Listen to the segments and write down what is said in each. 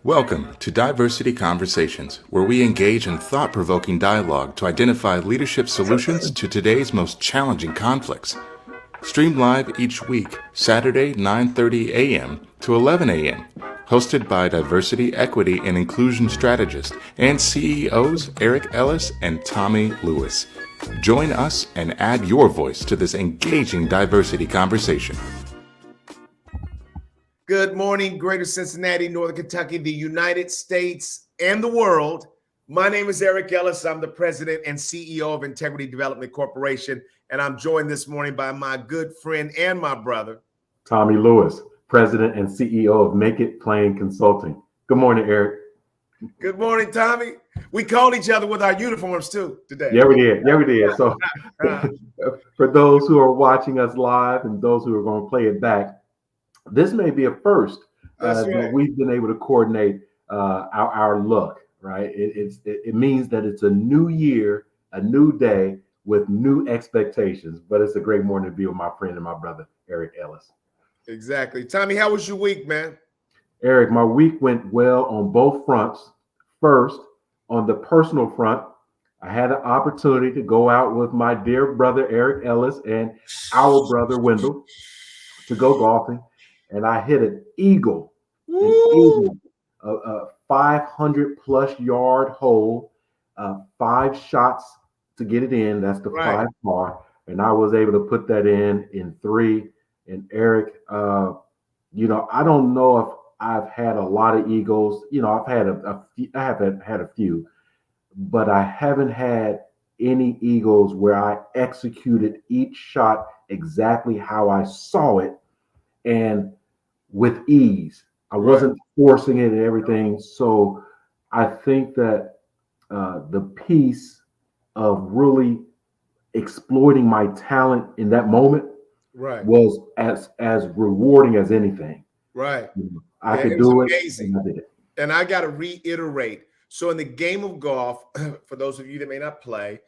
Welcome to Diversity Conversations, where we engage in thought-provoking dialogue to identify leadership solutions to today's most challenging conflicts. Streamed live each week, Saturday 9:30 a.m. to 11 a.m. Hosted by Diversity, Equity, and Inclusion Strategist and CEOs Eric Ellis and Tommy Lewis. Join us and add your voice to this engaging diversity conversation. Good morning, Greater Cincinnati, Northern Kentucky, the United States, and the world. My name is Eric Ellis. I'm the president and CEO of Integrity Development Corporation, and I'm joined this morning by my good friend and my brother, Tommy Lewis, president and CEO of Make It Plain Consulting. Good morning, Eric. Good morning, Tommy. We called each other with our uniforms too today. Yeah, we did. So for those who are watching us live and those who are going to play it back, this may be a first that we've been able to coordinate our look, right? It means that it's a new year, a new day with new expectations, but it's a great morning to be with my friend and my brother, Eric Ellis. Exactly. Tommy, how was your week, man? Eric, my week went well on both fronts. First, on the personal front, I had an opportunity to go out with my dear brother, Eric Ellis, and our brother, Wendell, to go golfing. And I hit an eagle, a 500 plus yard hole, 5 shots to get it in. That's the 5 par. And I was able to put that in 3. And Eric, I don't know if I've had a lot of eagles. I've had I have had a few, but I haven't had any eagles where I executed each shot exactly how I saw it and with ease. I wasn't forcing it and everything. So I think that the piece of really exploiting my talent in that moment was as rewarding as anything. Right. I could do it. Amazing. And I did it. And I got to reiterate. So in the game of golf, for those of you that may not play,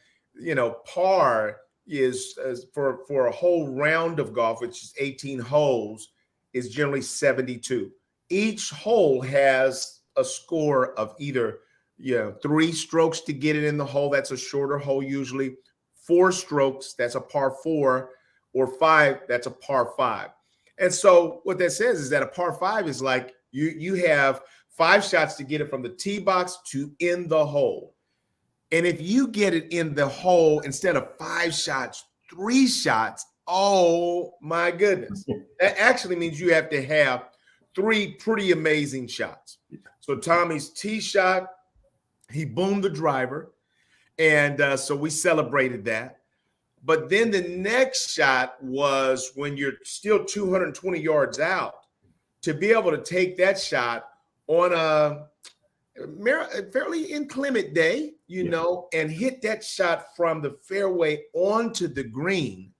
par is for a whole round of golf, which is 18 holes, is generally 72. Each hole has a score of either 3 strokes to get it in the hole. That's a shorter hole usually. 4 strokes, that's a par 4, or 5, that's a par 5. And so what that says is that a par 5 is like you have 5 shots to get it from the tee box to in the hole. And if you get it in the hole instead of 5 shots, 3 shots, oh my goodness. That actually means you have to have 3 pretty amazing shots. So Tommy's tee shot, he boomed the driver. And so we celebrated that. But then the next shot was when you're still 220 yards out, to be able to take that shot on a fairly inclement day, and hit that shot from the fairway onto the green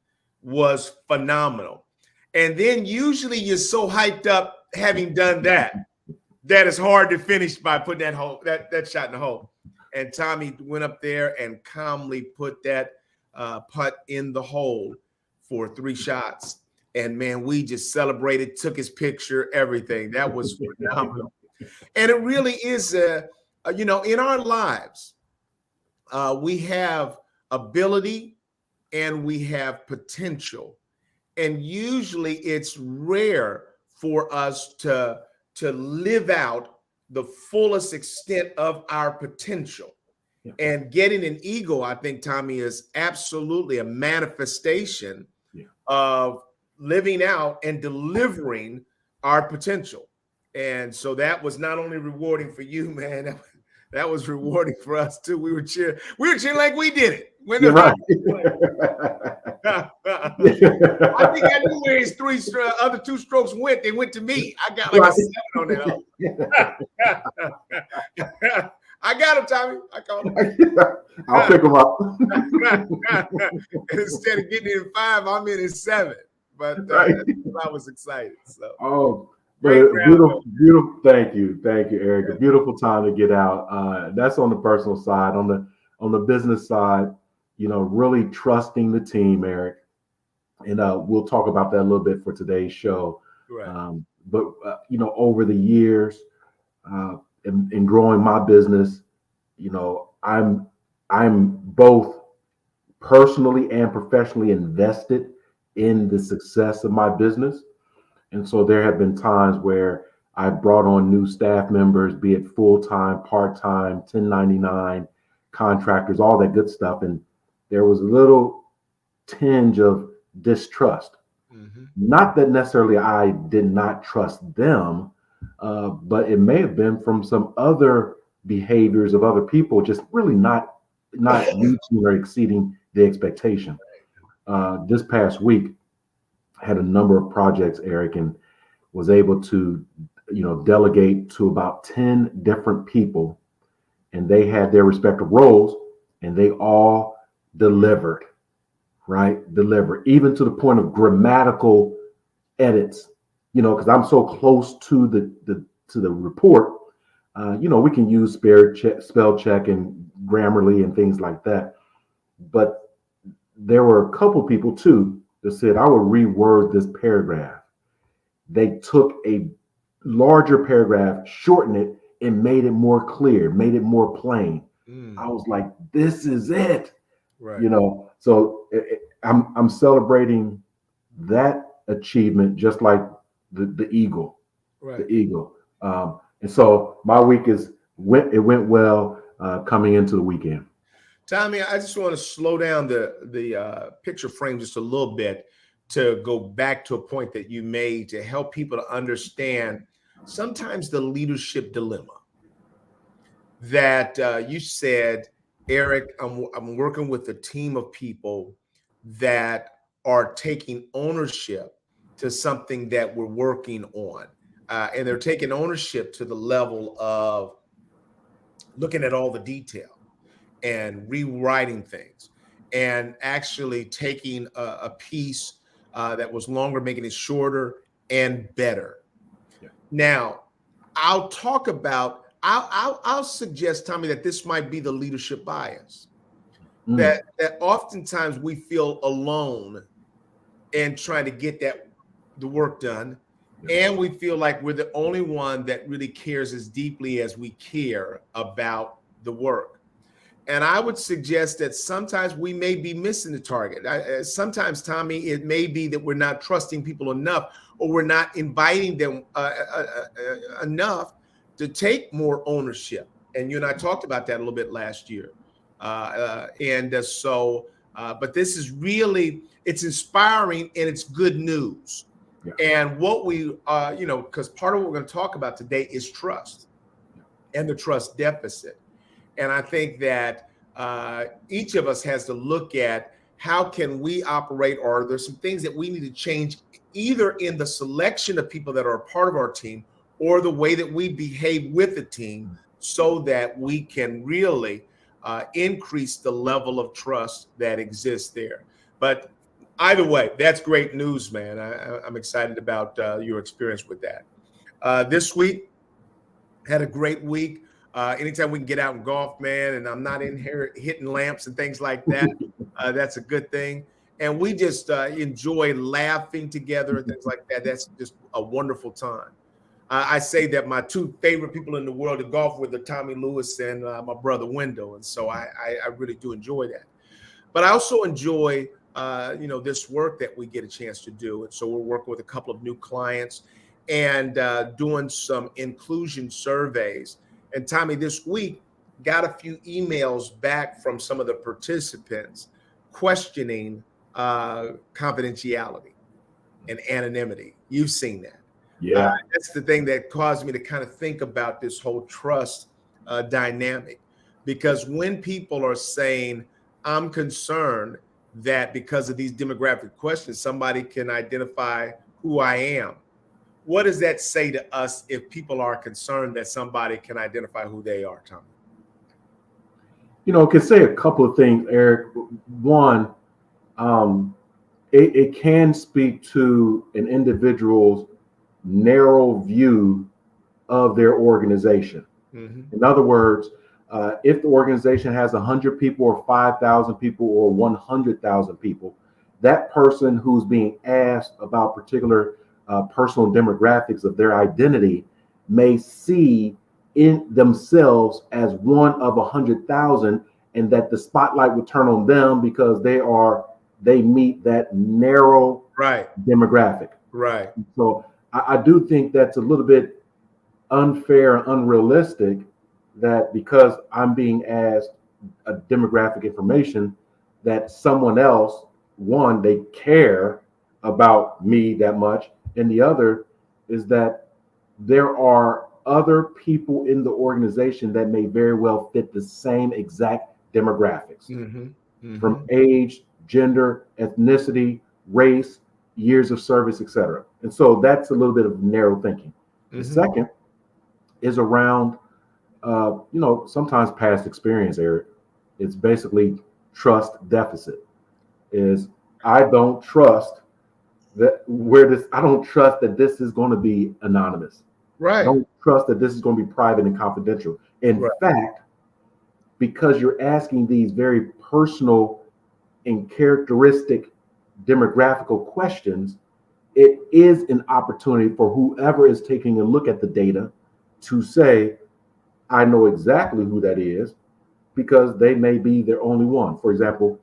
was phenomenal. And then usually you're so hyped up having done that it's hard to finish by putting that shot in the hole. And Tommy went up there and calmly put that putt in the hole for 3 shots. And man, we just celebrated, took his picture, everything. That was phenomenal. And it really is, in our lives, we have ability and we have potential. And usually it's rare for us to live out the fullest extent of our potential. Yeah. And getting an eagle, I think, Tommy, is absolutely a manifestation of living out and delivering our potential. And so that was not only rewarding for you, man, that was rewarding for us too. We were cheering like we did it. You're right. I think I knew where his other 2 strokes went. They went to me. I got like a 7 on that. I got him, Tommy. I called him. I'll pick him up. Instead of getting in 5, I'm in 7. But I was excited. So. Beautiful. Thank you, Eric. A beautiful time to get out. That's on the personal side. On the business side, really trusting the team, Eric. And we'll talk about that a little bit for today's show. Right. But over the years, in growing my business. You know, I'm both personally and professionally invested in the success of my business. And so there have been times where I brought on new staff members, be it full-time, part-time, 1099, contractors, all that good stuff. And there was a little tinge of distrust. Mm-hmm. Not that necessarily I did not trust them, but it may have been from some other behaviors of other people, just really not reaching or exceeding the expectation. This past week, I had a number of projects, Eric, and was able to, delegate to about 10 different people, and they had their respective roles, and they all delivered, right? Delivered, even to the point of grammatical edits, because I'm so close to the report. We can use spell check and Grammarly and things like that. But there were a couple people too that said, I will reword this paragraph. They took a larger paragraph, shortened it, and made it more clear, made it more plain. I was like, this is it. Right. So I'm celebrating that achievement, just like the eagle, Right. the eagle. And so my week went well coming into the weekend. Tommy, I just want to slow down the picture frame just a little bit to go back to a point that you made to help people to understand sometimes the leadership dilemma that you said, Eric, I'm working with a team of people that are taking ownership to something that we're working on. And they're taking ownership to the level of looking at all the detail and rewriting things and actually taking a piece that was longer, making it shorter and better. Yeah. Now, I'll suggest, Tommy, that this might be the leadership bias. That oftentimes we feel alone in trying to get the work done. And we feel like we're the only one that really cares as deeply as we care about the work. And I would suggest that sometimes we may be missing the target. Sometimes, Tommy, it may be that we're not trusting people enough, or we're not inviting them enough to take more ownership. And you and I talked about that a little bit last year. But this is really, it's inspiring and it's good news. Yeah. And what because part of what we're going to talk about today is trust and the trust deficit. And I think that each of us has to look at how can we operate, or there's some things that we need to change either in the selection of people that are a part of our team or the way that we behave with the team, so that we can really increase the level of trust that exists there. But either way, that's great news, man. I'm excited about your experience with that. This week, had a great week. Anytime we can get out and golf, man, and I'm not in here hitting lamps and things like that, that's a good thing. And we just enjoy laughing together and things like that. That's just a wonderful time. I say that my two favorite people in the world to golf with are Tommy Lewis and my brother Wendell. And so I really do enjoy that. But I also enjoy, this work that we get a chance to do. And so we're working with a couple of new clients and doing some inclusion surveys. And Tommy, this week, got a few emails back from some of the participants questioning confidentiality and anonymity. You've seen that. Yeah. That's the thing that caused me to kind of think about this whole trust dynamic. Because when people are saying, I'm concerned that because of these demographic questions, somebody can identify who I am. What does that say to us if people are concerned that somebody can identify who they are, Tom? It can say a couple of things, Eric. One, it can speak to an individual's narrow view of their organization. Mm-hmm. In other words, if the organization has 100 people or 5,000 people or 100,000 people, that person who's being asked about particular personal demographics of their identity may see in themselves as one of 100,000, and that the spotlight would turn on them because they meet that narrow Right. demographic. Right. So I do think that's a little bit unfair and unrealistic, that because I'm being asked a demographic information, that someone else, one, they care about me that much, and the other is that there are other people in the organization that may very well fit the same exact demographics, from age, gender, ethnicity, race, years of service, etc. And so that's a little bit of narrow thinking. The second is around, sometimes past experience, Eric. It's basically trust deficit. Is I don't trust I don't trust that this is going to be anonymous. Right. I don't trust that this is going to be private and confidential. In fact, because you're asking these very personal and characteristic demographical questions, it is an opportunity for whoever is taking a look at the data to say, I know exactly who that is, because they may be their only one. For example,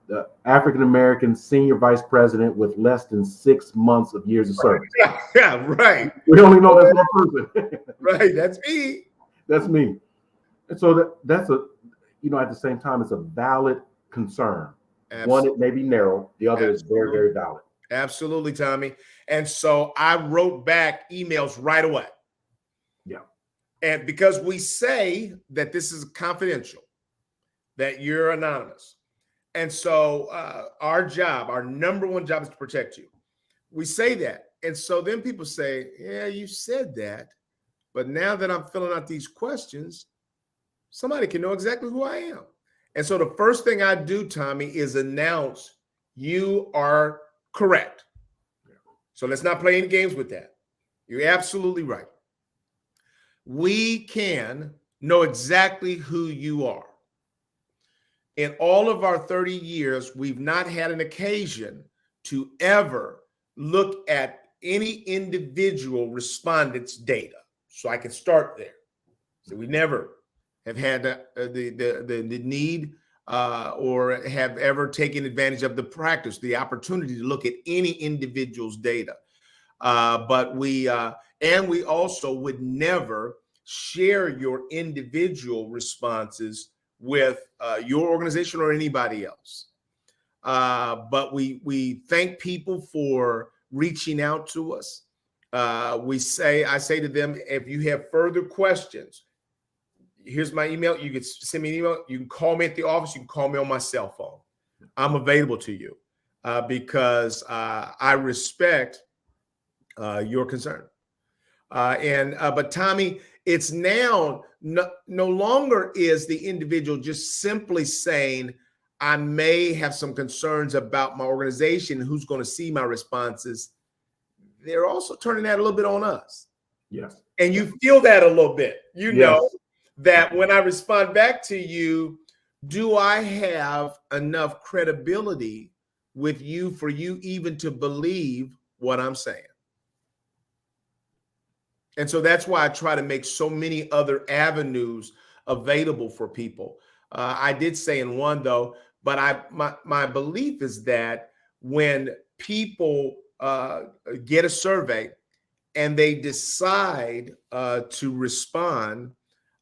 the African-American senior vice president with less than 6 months of years of service. Yeah, right. We only know that's one person. Right, that's me. That's me. And so that's at the same time, it's a valid concern. Absolutely. One, it may be narrow. The other is very, very valid. Absolutely, Tommy. And so I wrote back emails right away. Yeah. And because we say that this is confidential, that you're anonymous. And so our number one job is to protect you. We say that. And so then people say, yeah, you said that. But now that I'm filling out these questions, somebody can know exactly who I am. And so the first thing I do, Tommy, is announce you are correct. So let's not play any games with that. You're absolutely right. We can know exactly who you are. In all of our 30 years, we've not had an occasion to ever look at any individual respondent's data. So I can start there. So we never have had the need or have ever taken advantage of the practice, the opportunity to look at any individual's data. But we also would never share your individual responses with your organization or anybody else. But we thank people for reaching out to us. I say to them, if you have further questions, here's my email. You can send me an email. You can call me at the office. You can call me on my cell phone. I'm available to you because I respect your concern. But Tommy, it's now no longer is the individual just simply saying, I may have some concerns about my organization, who's going to see my responses. They're also turning that a little bit on us. Yes. And you feel that a little bit. You know that when I respond back to you, do I have enough credibility with you for you even to believe what I'm saying? And so that's why I try to make so many other avenues available for people. I did say in one though, but my belief is that when people get a survey and they decide to respond,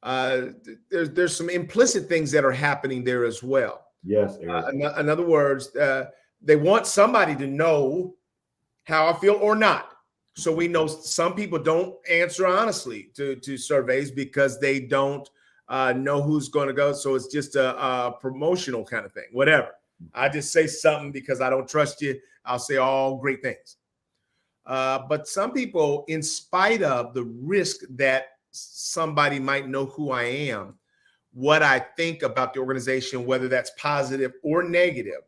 there's some implicit things that are happening there as well. Yes, Eric. In other words, they want somebody to know how I feel or not. So we know some people don't answer honestly to surveys because they don't know who's going to go. So it's just a promotional kind of thing, whatever. I just say something because I don't trust you. I'll say all great things. But some people, in spite of the risk that somebody might know who I am, what I think about the organization, whether that's positive or negative,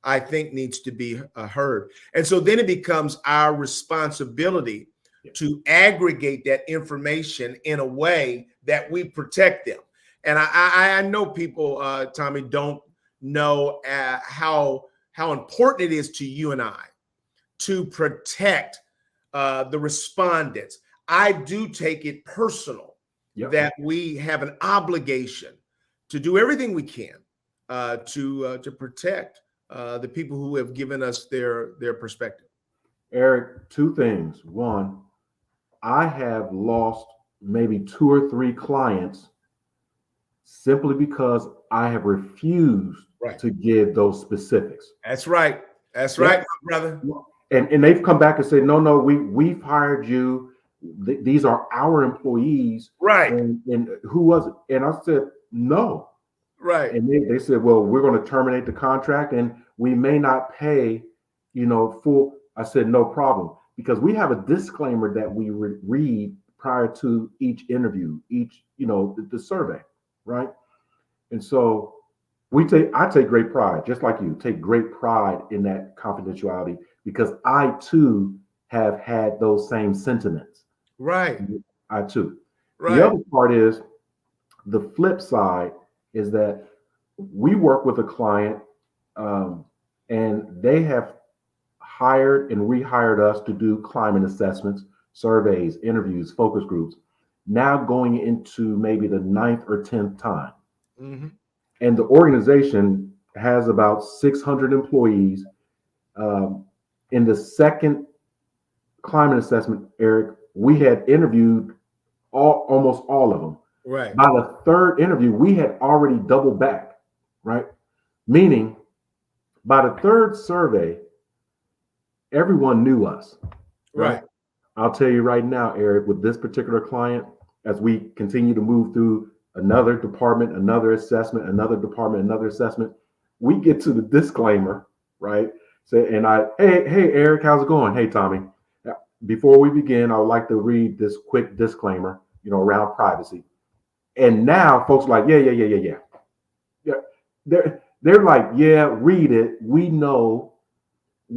I think needs to be heard. And so then it becomes our responsibility to aggregate that information in a way that we protect them. And I know people, Tommy, don't know how important it is to you and I to protect the respondents. I do take it personal Yep. that we have an obligation to do everything we can to protect the people who have given us their perspective. Eric, two things. One, I have lost maybe 2 or 3 clients simply because I have refused Right. to give those specifics. That's right. That's Yep. right, my brother. And they've come back and said, no, we've hired you. These are our employees. Right. And who was it? And I said, no. Right. And they said, well, we're going to terminate the contract and we may not pay, full. I said, no problem. Because we have a disclaimer that we read prior to each interview, the survey, right? And so I take great pride, just like you, take great pride in that confidentiality because I too have had those same sentiments. Right. I too. Right. The other part is the flip side is that we work with a client and they have hired and rehired us to do climate assessments, surveys, interviews, focus groups, now going into maybe the 9th or 10th time. Mm-hmm. And the organization has about 600 employees. In the second climate assessment, Eric, we had interviewed almost all of them. Right. By the third interview, we had already doubled back, right? Meaning, by the third survey, everyone knew us. Right. I'll tell you right now, Eric, with this particular client, as we continue to move through another department, another assessment, another department, another assessment, we get to the disclaimer, right? So, and hey, Eric, how's it going? Hey, Tommy. Before we begin, I would like to read this quick disclaimer, around privacy. And now folks are like, yeah. They're like, yeah, read it. We know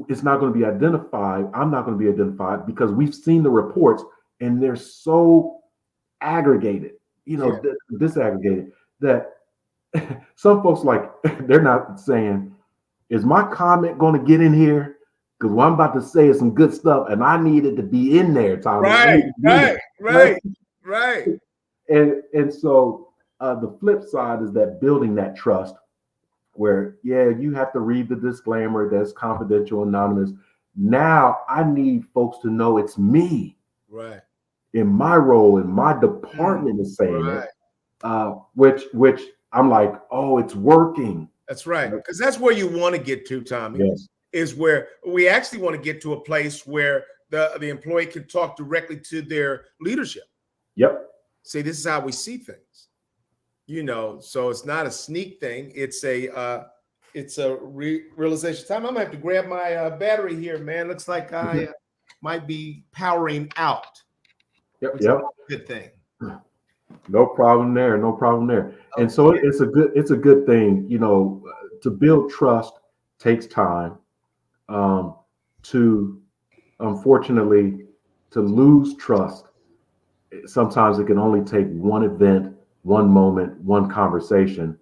it's not going to be identified. I'm not going to be identified because we've seen the reports and they're so aggregated, disaggregated that some folks they're not saying, is my comment going to get in here? Because what I'm about to say is some good stuff and I need it to be in there, Tommy. Right. And so the flip side is that building that trust where, you have to read the disclaimer that's confidential, anonymous. Now I need folks to know it's me. Right. In my role, in my department is saying it, which I'm like, oh, it's working. That's right. Because that's where you want to get to, Tommy. Yes. Is where we actually want to get to a place where the employee can talk directly to their leadership. Yep. Say, this is how we see things. So it's not a sneak thing. It's a realization time. I'm gonna have to grab my battery here, man. Looks like I might be powering out. Yep. Good thing. No problem there. Okay. And so it's a good thing, to build trust takes time. Unfortunately, to lose trust, sometimes it can only take one event, one moment, one conversation.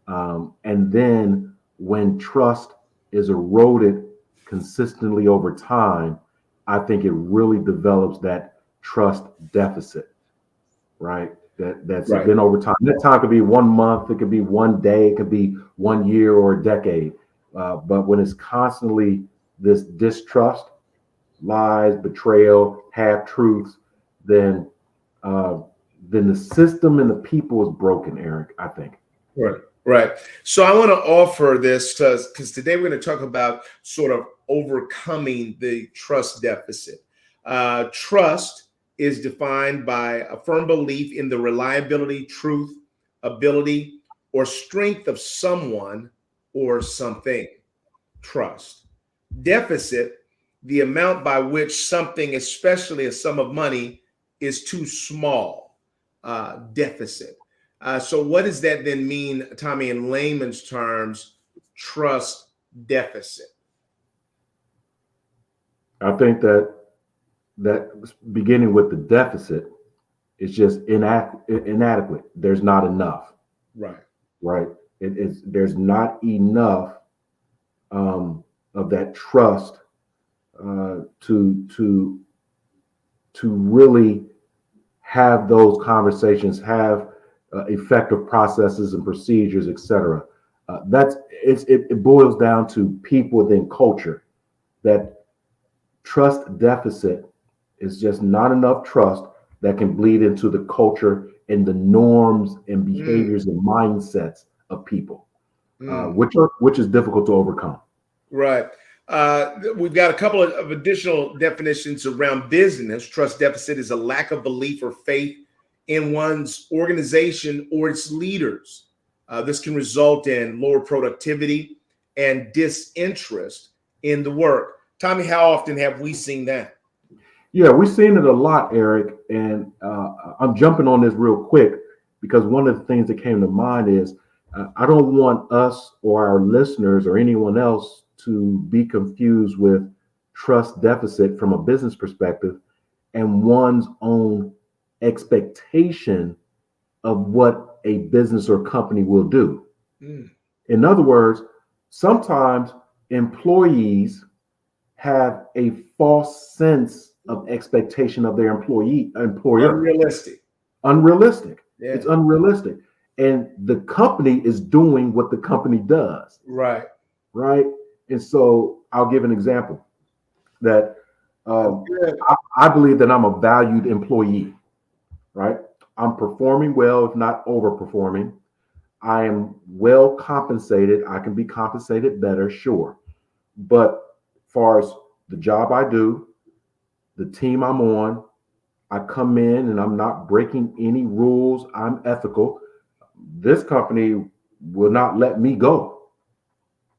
And then when trust is eroded consistently over time, I think it really develops that trust deficit, right? That's been over time. That time could be 1 month, it could be 1 day, it could be 1 year or a decade. But when it's constantly this distrust, lies, betrayal, half truths, then the system and the people is broken, Eric, I think. Right. So I want to offer this because today we're going to talk about sort of overcoming the trust deficit. Trust is defined by a firm belief in the reliability, truth, ability, or strength of someone or something. Trust. Deficit, the amount by which something, especially a sum of money, is too small. Deficit. So what does that then mean, Tommy, in layman's terms, trust deficit? I think that beginning with the deficit is just inadequate. There's not enough. Right. There's not enough of that trust to really have those conversations, have effective processes and procedures, etc. It boils down to people within culture. That trust deficit is just not enough trust that can bleed into the culture and the norms and behaviors and mindsets of people, which is difficult to overcome. Right. We've got a couple of additional definitions around business. Trust deficit is a lack of belief or faith in one's organization or its leaders. This can result in lower productivity and disinterest in the work. Tommy, how often have we seen that? Yeah, we've seen it a lot, Eric. And I'm jumping on this real quick because one of the things that came to mind is I don't want us or our listeners or anyone else to be confused with trust deficit from a business perspective and one's own expectation of what a business or company will do. In other words, sometimes employees have a false sense of expectation of their employer. Unrealistic. Yeah. It's unrealistic. And the company is doing what the company does. Right. And so I'll give an example that I believe that I'm a valued employee, right? I'm performing well, if not overperforming. I am well compensated. I can be compensated better, sure. But as far as the job I do, the team I'm on, I come in and I'm not breaking any rules. I'm ethical. This company will not let me go.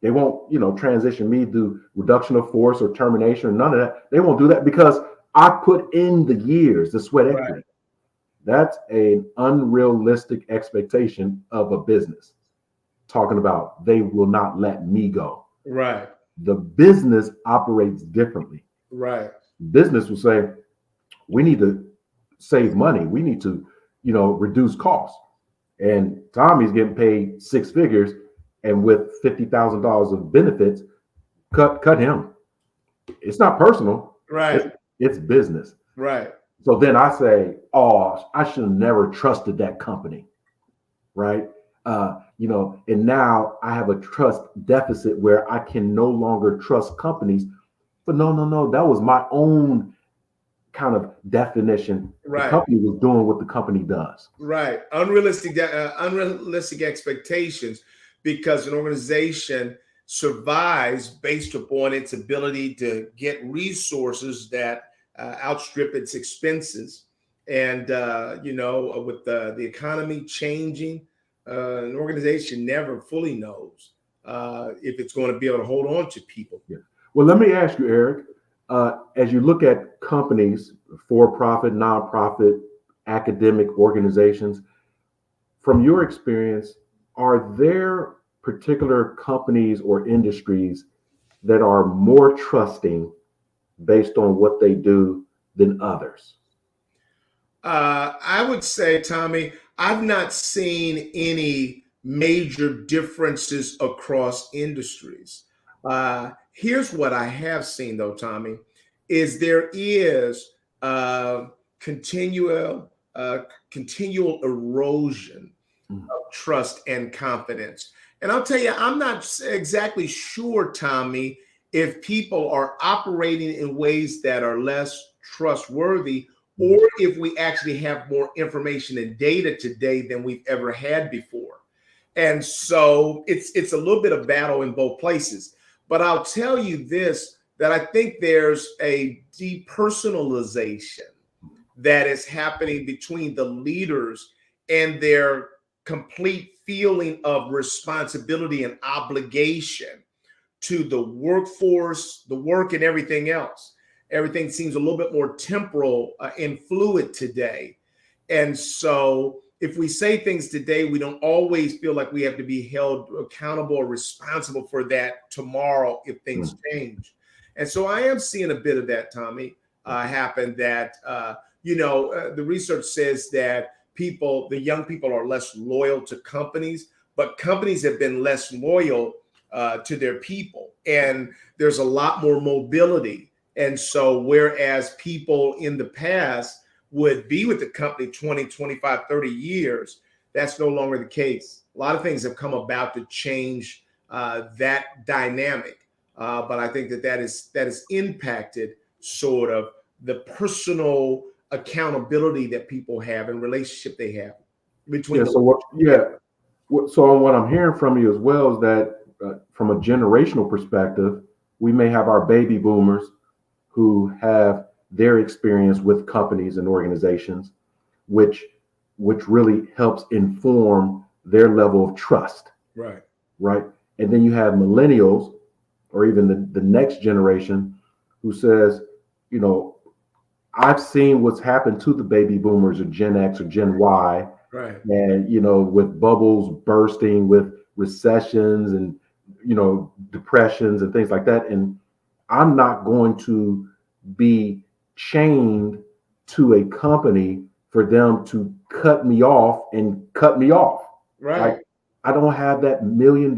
They won't, transition me to reduction of force or termination or none of that. They won't do that because I put in the years, the sweat equity. That's an unrealistic expectation of a business. Talking about they will not let me go. Right. The business operates differently. Right. Business will say, we need to save money. We need to, reduce costs. And Tommy's getting paid six figures, and with $50,000 of benefits, cut him. It's not personal. Right. It's business. Right. So then I say, oh, I should have never trusted that company. Right. And now I have a trust deficit where I can no longer trust companies. But no, that was my own kind of definition. Right. The company was doing what the company does. Right. Unrealistic expectations, because an organization survives based upon its ability to get resources that outstrip its expenses. And, with the economy changing, an organization never fully knows if it's going to be able to hold on to people. Yeah. Well, let me ask you, Eric, as you look at companies, for-profit, nonprofit, academic organizations, from your experience, are there particular companies or industries that are more trusting based on what they do than others? I would say, Tommy, I've not seen any major differences across industries. Here's what I have seen, though, Tommy, is there is continual erosion of trust and confidence. And I'll tell you, I'm not exactly sure, Tommy, if people are operating in ways that are less trustworthy, or if we actually have more information and data today than we've ever had before. And so it's a little bit of battle in both places. But I'll tell you this, that I think there's a depersonalization that is happening between the leaders and their complete feeling of responsibility and obligation to the workforce, the work, and everything else. Everything seems a little bit more temporal and fluid today. And so if we say things today, we don't always feel like we have to be held accountable or responsible for that tomorrow if things change. And so I am seeing a bit of that, Tommy, happen, that, the research says that the young people are less loyal to companies, but companies have been less loyal to their people. And there's a lot more mobility. And so whereas people in the past would be with the company 20, 25, 30 years. That's no longer the case. A lot of things have come about to change that dynamic. But I think that is impacted sort of the personal accountability that people have and relationship they have between. So what I'm hearing from you as well is that from a generational perspective, we may have our baby boomers who have their experience with companies and organizations, which really helps inform their level of trust. Right. Right. And then you have millennials or even the next generation who says, you know, I've seen what's happened to the baby boomers or Gen X or Gen Y. Right. And, you know, with bubbles bursting, with recessions and, you know, depressions and things like that. And I'm not going to be chained to a company for them to cut me off and cut me off. Right. Like, I don't have that $1 million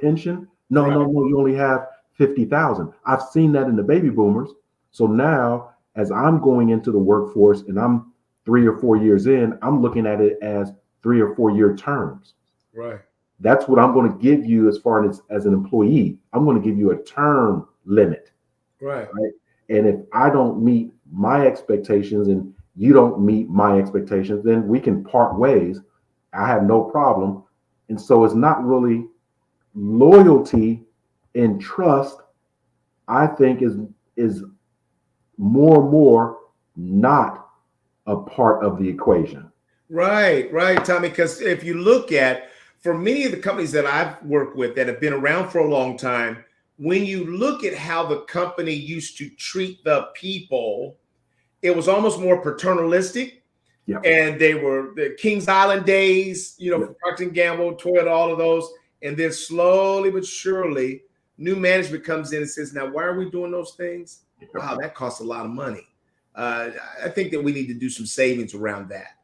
pension. No, Right. no, you only have 50,000. I've seen that in the baby boomers. So now as I'm going into the workforce and I'm 3 or 4 years in, I'm looking at it as 3 or 4 year terms. Right. That's what I'm going to give you as far as an employee. I'm going to give you a term limit. Right. And if I don't meet my expectations and you don't meet my expectations, then we can part ways. I have no problem. And so it's not really loyalty and trust, I think is more and more not a part of the equation. Right, Tommy. Because if you look at, for many of the companies that I've worked with that have been around for a long time, when you look at how the company used to treat the people, it was almost more paternalistic. Yeah. And they were the Kings Island days, you know, Yeah. for Procter & Gamble, Toyota, all of those. And then slowly but surely, new management comes in and says, now, why are we doing those things? Wow, that costs a lot of money. I think that we need to do some savings around that.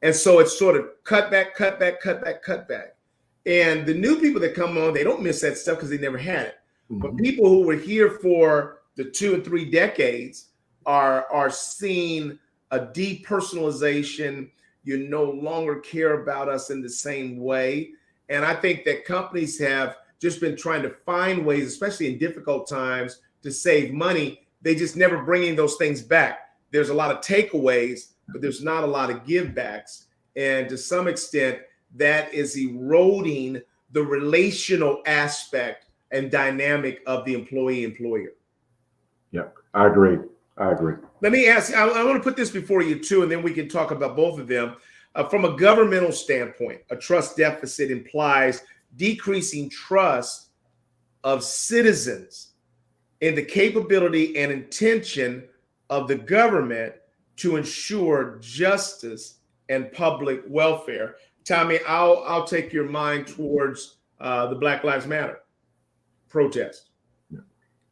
And so it's sort of cut back. And the new people that come on, they don't miss that stuff because they never had it. Mm-hmm. But people who were here for the 2 and 3 decades are seeing a depersonalization. You no longer care about us in the same way. And I think that companies have just been trying to find ways, especially in difficult times, to save money. They just never bringing those things back. There's a lot of takeaways, but there's not a lot of give backs. And to some extent, that is eroding the relational aspect and dynamic of the employee-employer. Yeah, I agree. Let me ask, I want to put this before you too, and then we can talk about both of them. From a governmental standpoint, a trust deficit implies decreasing trust of citizens in the capability and intention of the government to ensure justice and public welfare. Tommy, I'll take your mind towards the Black Lives Matter protest,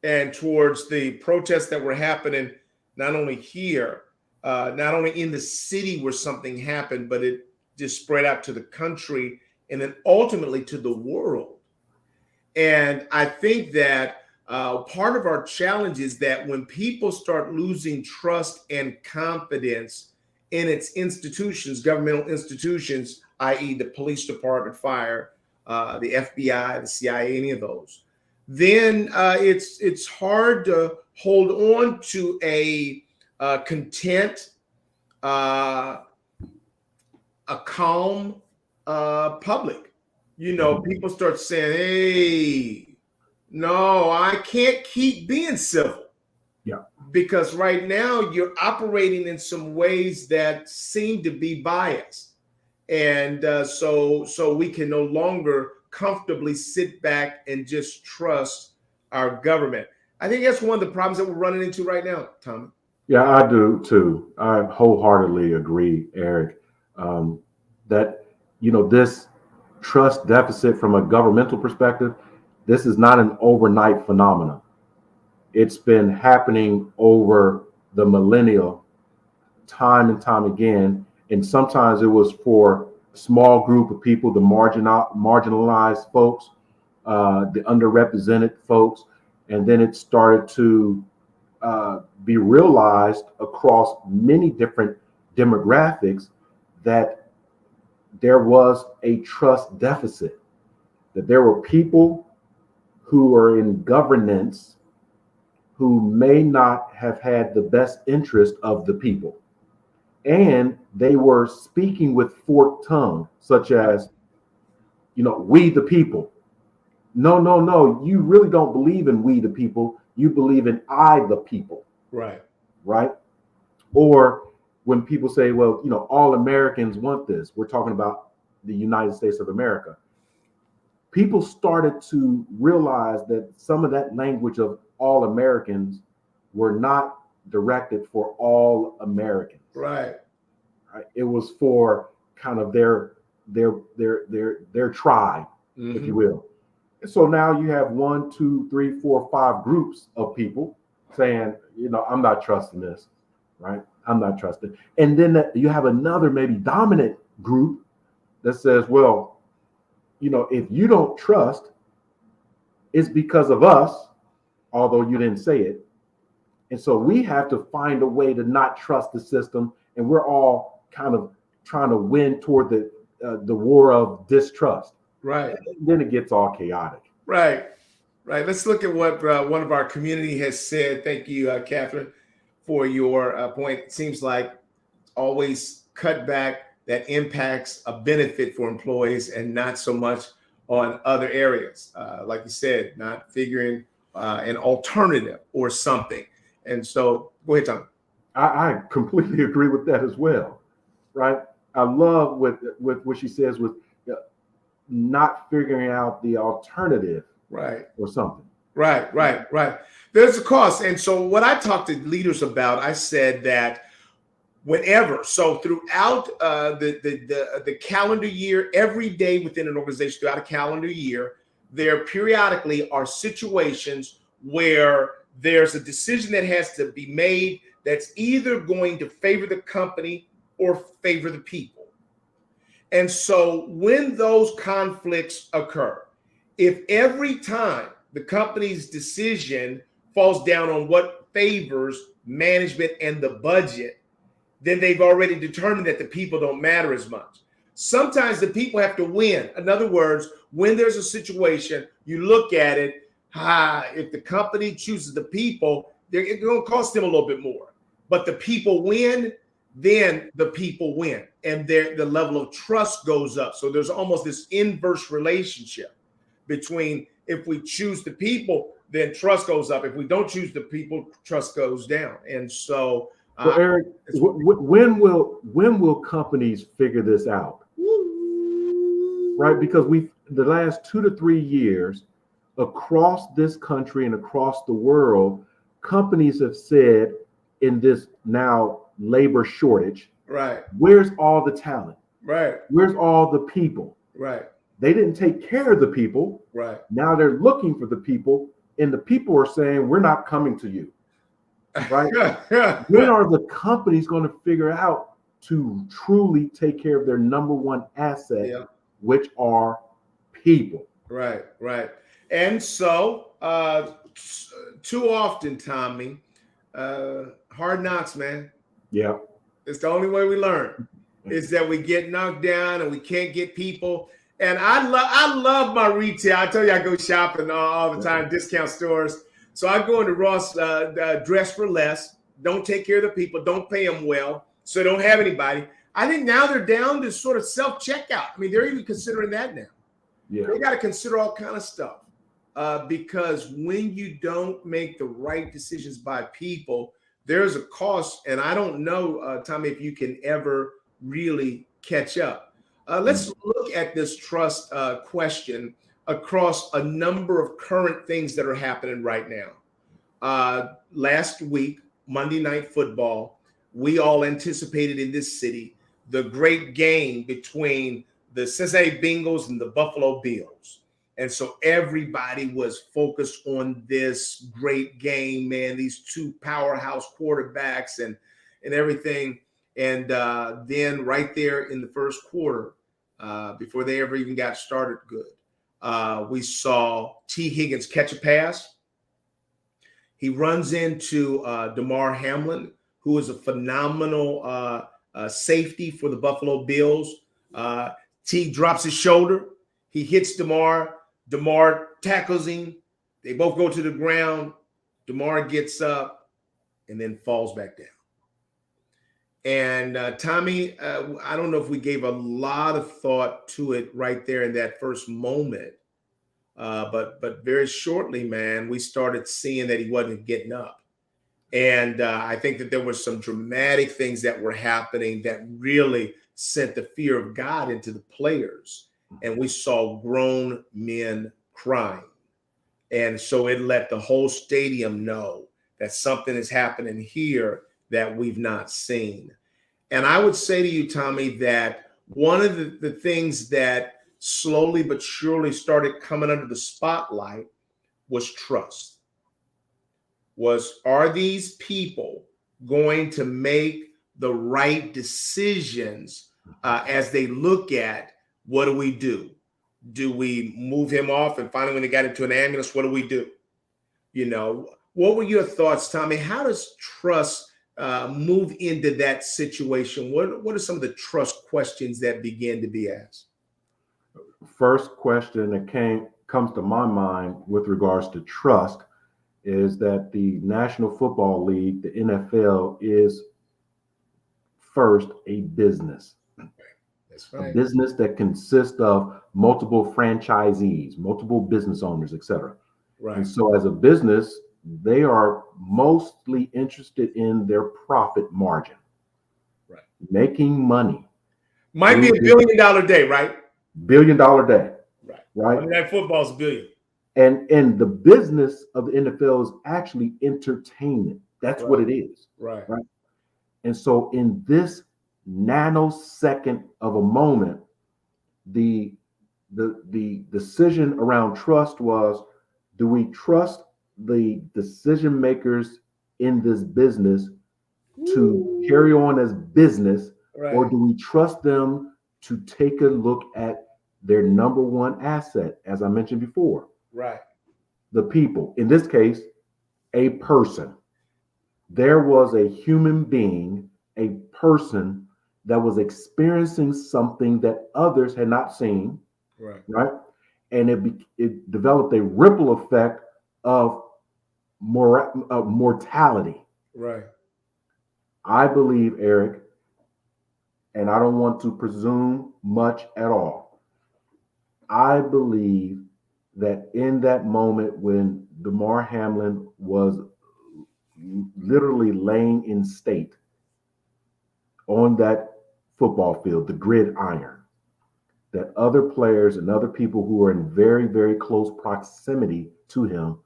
and towards the protests that were happening not only here, not only in the city where something happened, but it just spread out to the country and then ultimately to the world. And I think that part of our challenge is that when people start losing trust and confidence in its institutions, governmental institutions, i.e. the police department, fire, the FBI, the CIA, any of those, then it's hard to hold on to a content, a calm public. You know, people start saying, hey, no, I can't keep being civil. Yeah. Because right now you're operating in some ways that seem to be biased. And so we can no longer comfortably sit back and just trust our government. I think that's one of the problems that we're running into right now, Tommy. Yeah, I do too. I wholeheartedly agree, Eric, that, you know, this trust deficit from a governmental perspective, this is not an overnight phenomenon. It's been happening over the millennia, time and time again. And sometimes it was for a small group of people, the marginalized folks, the underrepresented folks. And then it started to be realized across many different demographics that there was a trust deficit, that there were people who are in governance who may not have had the best interest of the people. And they were speaking with forked tongue, such as, we the people. No, no, no. You really don't believe in we the people. You believe in I the people. Right. Right. Or when people say, well, all Americans want this, we're talking about the United States of America. People started to realize that some of that language of all Americans were not directed for all Americans. Right. It was for kind of their tribe, if you will. And so now you have 1, 2, 3, 4, 5 groups of people saying, I'm not trusting this, right? I'm not trusting. And then you have another maybe dominant group that says, well, if you don't trust, it's because of us, although you didn't say it. And so we have to find a way to not trust the system. And we're all kind of trying to win toward the war of distrust. Right. And then it gets all chaotic. Right. Right. Let's look at what one of our community has said. Thank you, Catherine, for your point. It seems like always cut back that impacts a benefit for employees and not so much on other areas. Like you said, not figuring an alternative or something. And so go ahead, Tom. I completely agree with that as well. Right. I love with what she says with not figuring out the alternative. Right. Or something. Right. There's a cost. And so what I talked to leaders about, I said that so throughout the calendar year, every day within an organization throughout a calendar year, there periodically are situations where there's a decision that has to be made that's either going to favor the company or favor the people. And so when those conflicts occur, if every time the company's decision falls down on what favors management and the budget, then they've already determined that the people don't matter as much. Sometimes the people have to win. In other words, when there's a situation, you look at it, if the company chooses the people, it's going to cost them a little bit more. But the people win, then the people win. And the level of trust goes up. So there's almost this inverse relationship between if we choose the people, then trust goes up. If we don't choose the people, trust goes down. And so well, Eric, when will companies figure this out? Right, because the last 2 to 3 years across this country and across the world, companies have said in this now labor shortage, right? Where's all the talent? Right. Where's all the people? Right. They didn't take care of the people. Right. Now they're looking for the people, and the people are saying, we're not coming to you. Right? When are the companies going to figure out to truly take care of their number one asset, which are people? Right. And so too often, Tommy, hard knocks, man. Yeah. It's the only way we learn is that we get knocked down and we can't get people. And I love my retail. I tell you, I go shopping all the time, discount stores. So I go into Ross, dress for less, don't take care of the people, don't pay them well, so don't have anybody. I think now they're down to sort of self-checkout. I mean, they're even considering that now. Yeah. They got to consider all kind of stuff because when you don't make the right decisions by people, there's a cost. And I don't know, Tommy, if you can ever really catch up. Let's look at this trust question across a number of current things that are happening right now. Last week, Monday Night Football, we all anticipated in this city the great game between the Cincinnati Bengals and the Buffalo Bills. And so everybody was focused on this great game, man, these two powerhouse quarterbacks and everything. And then right there in the first quarter, before they ever even got started good, we saw T. Higgins catch a pass. He runs into Damar Hamlin, who is a phenomenal safety for the Buffalo Bills. T drops his shoulder. He hits DeMar. DeMar tackles him. They both go to the ground. DeMar gets up and then falls back down. And Tommy, I don't know if we gave a lot of thought to it right there in that first moment. But very shortly, man, we started seeing that he wasn't getting up. And I think that there were some dramatic things that were happening that really sent the fear of God into the players. And we saw grown men crying. And so it let the whole stadium know that something is happening here that we've not seen. And I would say to you, Tommy, that one of the things that slowly but surely started coming under the spotlight was trust. Are these people going to make the right decisions as they look at what do we do? Do we move him off? And finally, when they got into an ambulance, what do we do? You know, what were your thoughts, Tommy? How does trust move into that situation? What are some of the trust questions that began to be asked? First question that comes to my mind with regards to trust is that the National Football League, the NFL, is first a business. That's right. A business that consists of multiple franchisees, multiple business owners, etc. Right. And so as a business, they are mostly interested in their profit margin. Right. Making money. Might be $1 billion day, right? $1 billion day. Right. Monday Night Football's $1 billion. And the business of the NFL is actually entertainment. That's what it is. Right. And so in this nanosecond of a moment, the decision around trust was, do we trust the decision makers in this business to carry on as business, or do we trust them to take a look at their number one asset, as I mentioned before? Right. The people. In this case, a person. There was a human being, a person that was experiencing something that others had not seen. Right. And it developed a ripple effect of mortality. Right. I believe, Eric, and I don't want to presume much at all, I believe that in that moment when Damar Hamlin was literally laying in state on that football field, the gridiron, that other players and other people who were in very, very close proximity to him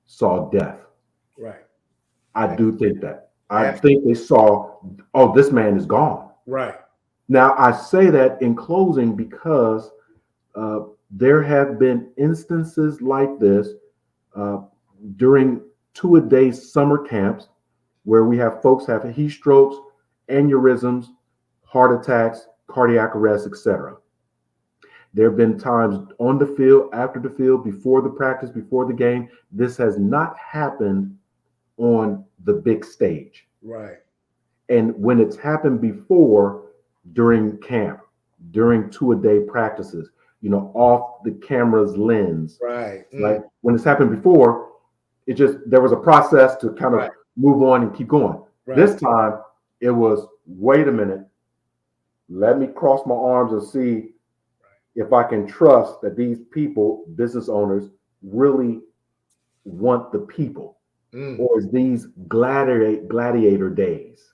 saw death. Right. I do think that. I think they saw, oh, this man is gone. Right. Now, I say that in closing because there have been instances like this during two-a-day summer camps where we have folks have heat strokes, aneurysms, heart attacks, cardiac arrest, etc. There have been times on the field, after the field, before the practice, before the game. This has not happened on the big stage. Right. And when it's happened before, during camp, during two-a-day practices, off the camera's lens. Right. Right. When it's happened before, there was a process to kind of move on and keep going. Right. This time it was, wait a minute, let me cross my arms and see if I can trust that these people, business owners, really want the people. Or is these gladiator days,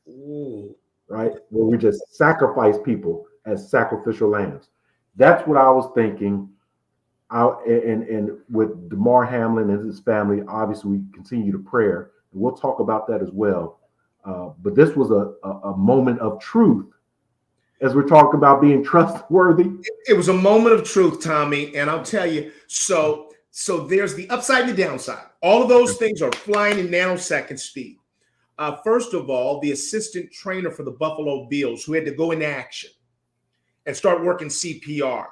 right? Where we just sacrifice people as sacrificial lambs. That's what I was thinking. And with Damar Hamlin and his family, obviously we continue to prayer. And we'll talk about that as well. But this was a moment of truth as we're talking about being trustworthy. It was a moment of truth, Tommy. And I'll tell you, so there's the upside and the downside. All of those things are flying in nanosecond speed. First of all, the assistant trainer for the Buffalo Bills, who had to go into action and start working CPR.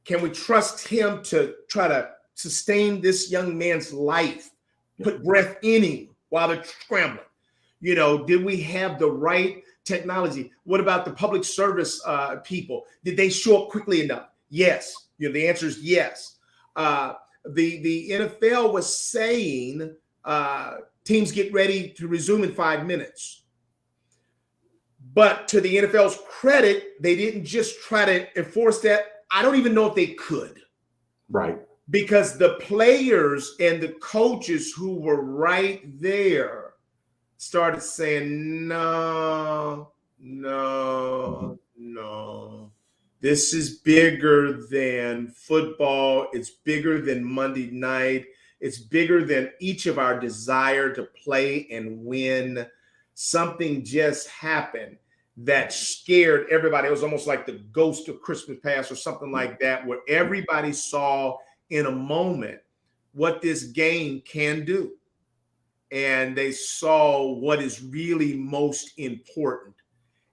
Can we trust him to try to sustain this young man's life, put breath in him while they're scrambling? Did we have the right technology? What about the public service people? Did they show up quickly enough? Yes. The answer is yes. The NFL was saying teams get ready to resume in 5 minutes. But to the NFL's credit, they didn't just try to enforce that. I don't even know if they could. Right. Because the players and the coaches who were right there started saying, no. This is bigger than football. It's bigger than Monday night. It's bigger than each of our desire to play and win. Something just happened that scared everybody. It was almost like the ghost of Christmas past or something like that, where everybody saw in a moment what this game can do. And they saw what is really most important.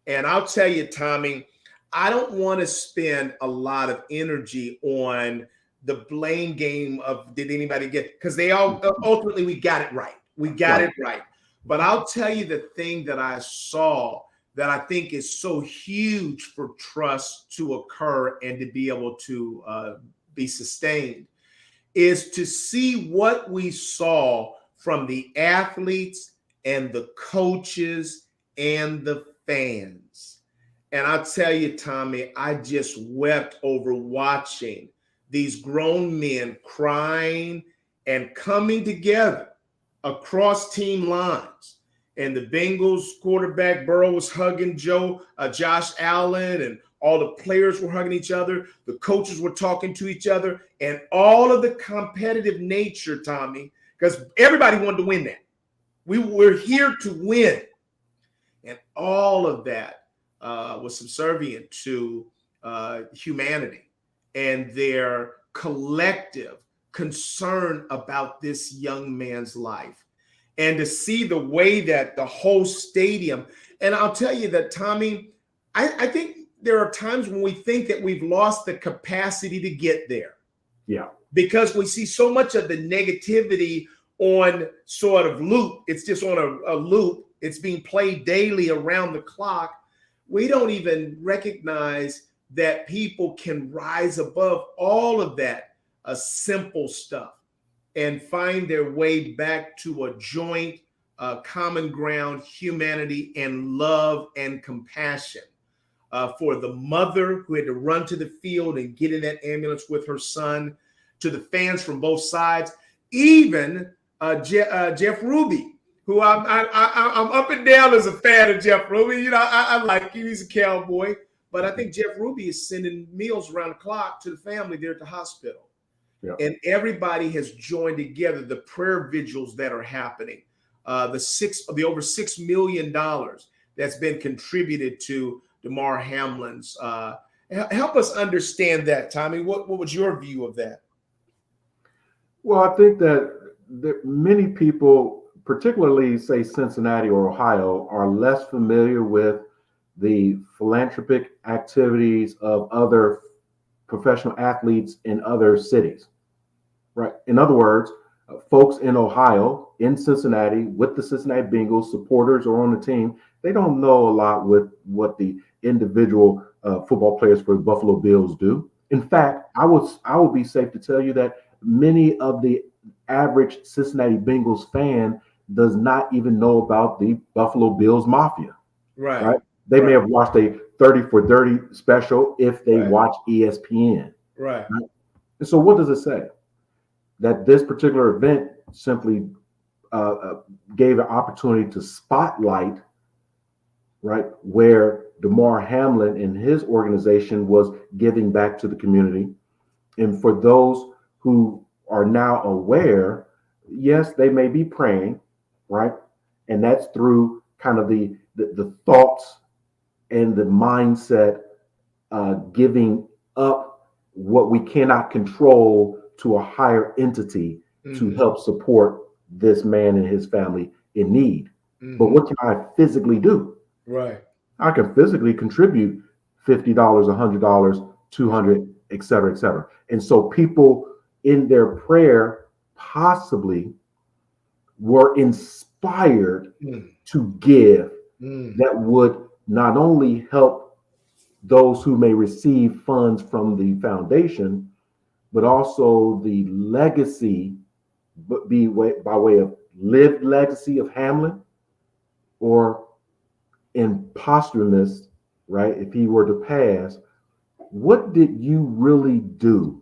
And I'll tell you, Tommy, I don't want to spend a lot of energy on the blame game of did anybody get, because they all ultimately we got it right. We got it right. But I'll tell you the thing that I saw that I think is so huge for trust to occur and to be able to be sustained is to see what we saw from the athletes and the coaches and the fans. And I'll tell you, Tommy, I just wept over watching these grown men crying and coming together across team lines. And the Bengals quarterback Burrow was hugging Josh Allen, and all the players were hugging each other. The coaches were talking to each other, and all of the competitive nature, Tommy, because everybody wanted to win that. We were here to win. And all of that was subservient to humanity and their collective concern about this young man's life. And to see the way that the whole stadium, and I'll tell you that, Tommy, I think there are times when we think that we've lost the capacity to get there. Yeah. Because we see so much of the negativity on sort of loop. It's just on a loop. It's being played daily around the clock. We don't even recognize that people can rise above all of that simple stuff and find their way back to a joint common ground, humanity and love and compassion. For the mother who had to run to the field and get in that ambulance with her son, to the fans from both sides, even Jeff Ruby, who I'm up and down as a fan of Jeff Ruby. I like him. He's a cowboy. But I think Jeff Ruby is sending meals around the clock to the family there at the hospital. Yeah. And everybody has joined together, the prayer vigils that are happening, the over $6 million that's been contributed to Damar Hamlin's. Help us understand that, Tommy. What was your view of that? Well, I think that many people, particularly say Cincinnati or Ohio, are less familiar with the philanthropic activities of other professional athletes in other cities, right? In other words, folks in Ohio, in Cincinnati, with the Cincinnati Bengals, supporters or on the team, they don't know a lot with what the individual football players for the Buffalo Bills do. In fact, I would be safe to tell you that many of the average Cincinnati Bengals fan does not even know about the Buffalo Bills Mafia. Right? They may have watched a 30 for 30 special if they watch ESPN. Right. And so what does it say? That this particular event simply gave an opportunity to spotlight, right, where Damar Hamlin and his organization was giving back to the community. And for those who are now aware, yes, they may be praying, right? And that's through kind of the thoughts and the mindset, giving up what we cannot control to a higher entity to help support this man and his family in need. But what can I physically do? Right. I can physically contribute $50, $100, $200, et cetera, et cetera. And so people in their prayer possibly were inspired to give that would not only help those who may receive funds from the foundation, but also the legacy, by way of lived legacy of Hamlin, or in posthumous, right? If he were to pass, what did you really do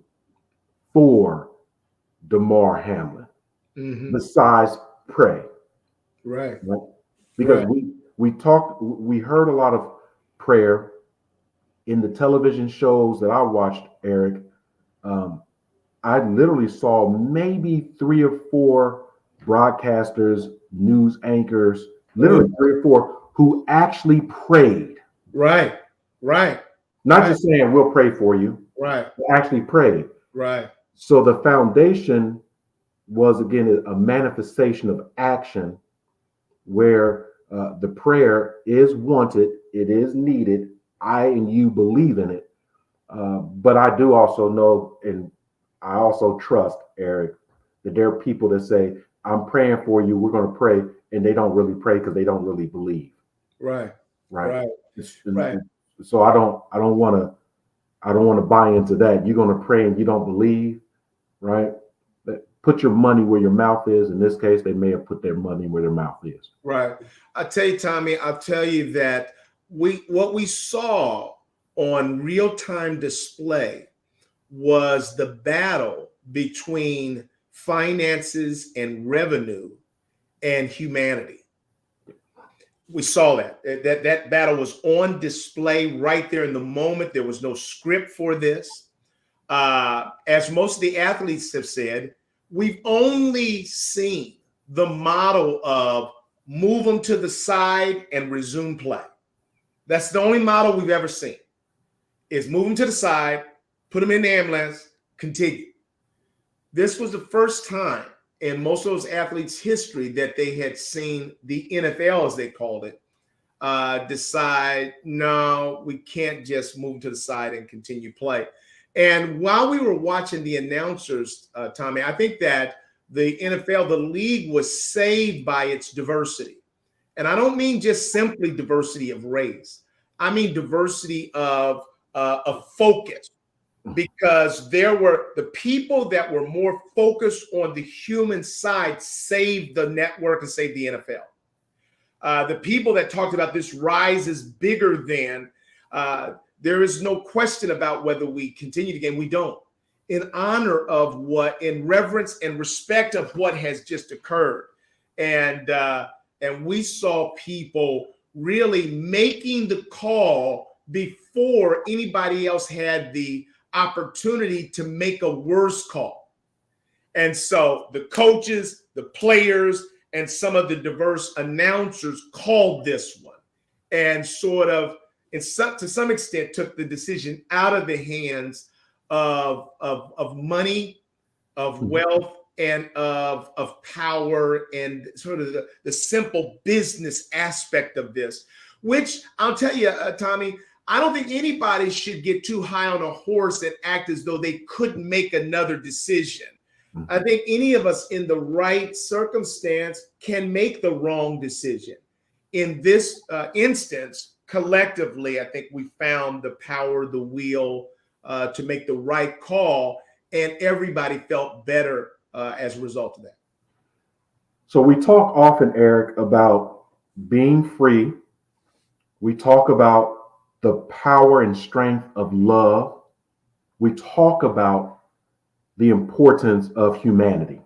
for Damar Hamlin besides pray? Right. Because we heard a lot of prayer in the television shows that I watched, Eric. I literally saw maybe 3 or 4 broadcasters, news anchors, literally 3 or 4 who actually prayed. Right. Not just saying we'll pray for you. Right. Actually prayed. Right. So the foundation was, again, a manifestation of action where the prayer is wanted, it is needed. I and you believe in it. But I do also know, and I also trust, Eric, that there are people that say, I'm praying for you, we're going to pray, and they don't really pray because they don't really believe. Right. So I don't want to buy into that. You're going to pray and you don't believe, right? Put your money where your mouth is. In this case, they may have put their money where their mouth is. Right. I tell you, Tommy, I'll tell you that what we saw on real-time display was the battle between finances and revenue and humanity. We saw that battle was on display right there in the moment. There was no script for this. As most of the athletes have said, we've only seen the model of move them to the side and resume play. That's the only model we've ever seen, is move them to the side, put them in the ambulance, continue. This was the first time in most of those athletes' history that they had seen the NFL, as they called it, decide, no, we can't just move to the side and continue play. And while we were watching the announcers, Tommy, I think that the NFL, the league, was saved by its diversity. And I don't mean just simply diversity of race. I mean diversity of focus, because there were the people that were more focused on the human side saved the network and saved the NFL. The people that talked about this rise is bigger than, there is no question about whether we continue the game. We don't. In honor of what, in reverence and respect of what has just occurred. And we saw people really making the call before anybody else had the opportunity to make a worse call. And so the coaches, the players, and some of the diverse announcers called this one, and sort of, to some extent, took the decision out of the hands of money, of wealth, and of power, and sort of the simple business aspect of this, which I'll tell you, Tommy, I don't think anybody should get too high on a horse and act as though they couldn't make another decision. I think any of us in the right circumstance can make the wrong decision. In this instance, collectively, I think we found the power, the will to make the right call, and everybody felt better as a result of that. So we talk often, Eric, about being free. We talk about the power and strength of love. We talk about the importance of humanity.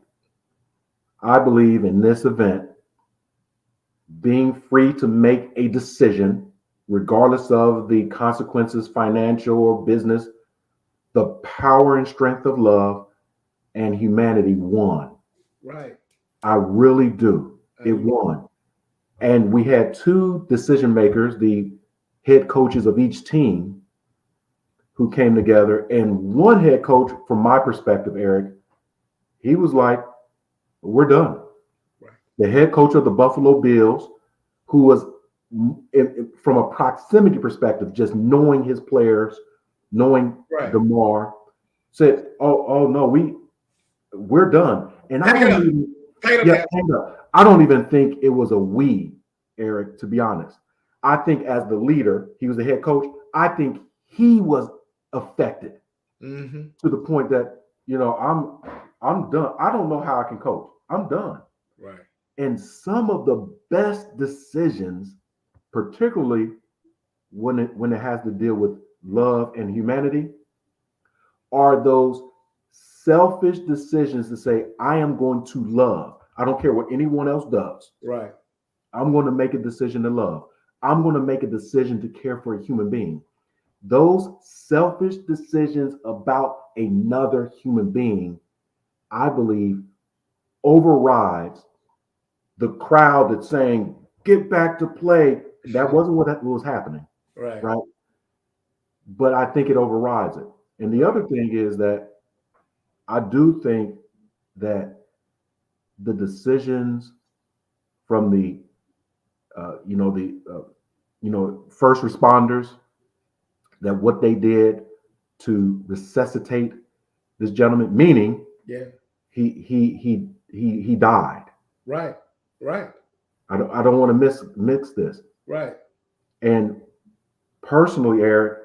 I believe in this event, being free to make a decision, regardless of the consequences, financial or business, the power and strength of love and humanity won. Right. I really do. It won. And we had 2 decision makers, the head coaches of each team, who came together. And one head coach, from my perspective, Eric, he was like, we're done. Right. The head coach of the Buffalo Bills, who was, from a proximity perspective, just knowing his players, knowing Damar, said, oh no, we're done. And I don't even think it was a we, Eric, to be honest. I think as the leader, he was the head coach. I think he was affected Mm-hmm. to the point that, I'm done. I don't know how I can coach. I'm done. Right. And some of the best decisions, particularly when it has to deal with love and humanity, are those selfish decisions to say, I am going to love. I don't care what anyone else does. Right. I'm going to make a decision to love. I'm going to make a decision to care for a human being. Those selfish decisions about another human being, I believe, overrides the crowd that's saying, get back to play. That wasn't what was happening. Right. Right. But I think it overrides it. And the other thing is that I do think that the decisions from the first responders, that what they did to resuscitate this gentleman, meaning Yeah. he died. Right. Right. I don't want to mix this. Right. And personally, Eric,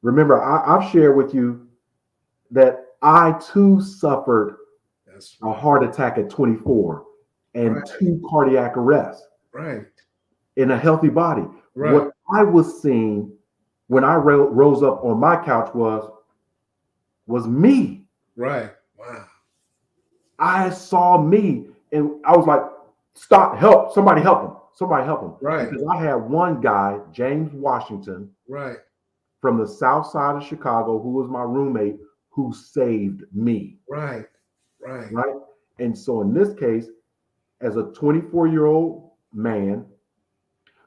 remember I've shared with you that I too suffered a heart attack at 24 and 2 cardiac arrests. Right. In a healthy body. Right. What I was seeing when I rose up on my couch was me. Right. Wow. I saw me, and I was like, stop, help, somebody help him. Somebody help him. Right. Because I had one guy, James Washington, Right. from the south side of Chicago, who was my roommate, who saved me. Right. Right. Right. And so in this case, as a 24-year-old man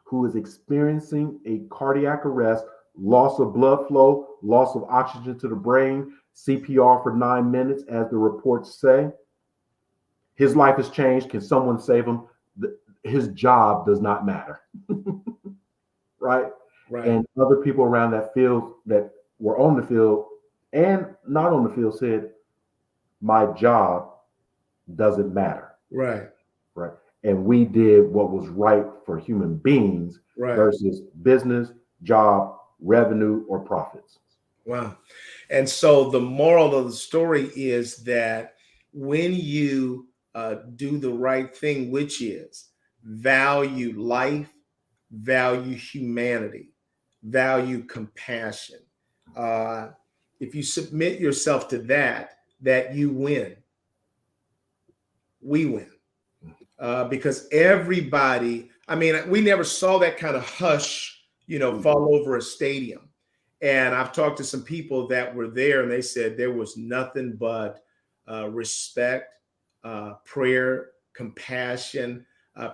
who is experiencing a cardiac arrest, loss of blood flow, loss of oxygen to the brain, CPR for 9 minutes, as the reports say. His life has changed. Can someone save him? His job does not matter. Right? Right. And other people around that field that were on the field and not on the field said, my job doesn't matter. Right. Right. And we did what was right for human beings versus business, job, revenue, or profits. Wow. And so the moral of the story is that when you do the right thing, which is value life, value humanity, value compassion, if you submit yourself to that you win. We win. Because everybody, I mean, we never saw that kind of hush, fall over a stadium. And I've talked to some people that were there, and they said there was nothing but respect, prayer, compassion,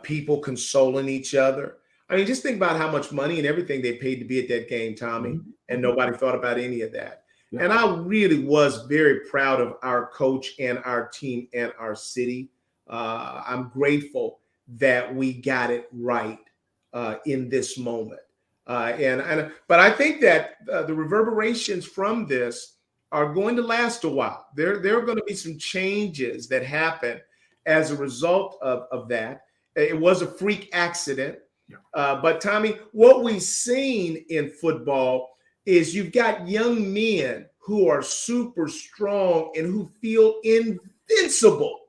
people consoling each other. I mean, just think about how much money and everything they paid to be at that game, Tommy, and nobody thought about any of that. Yeah. And I really was very proud of our coach and our team and our city. I'm grateful that we got it right in this moment. But I think that the reverberations from this are going to last a while. There are going to be some changes that happen as a result of that. It was a freak accident. But Tommy, what we've seen in football is you've got young men who are super strong and who feel invincible.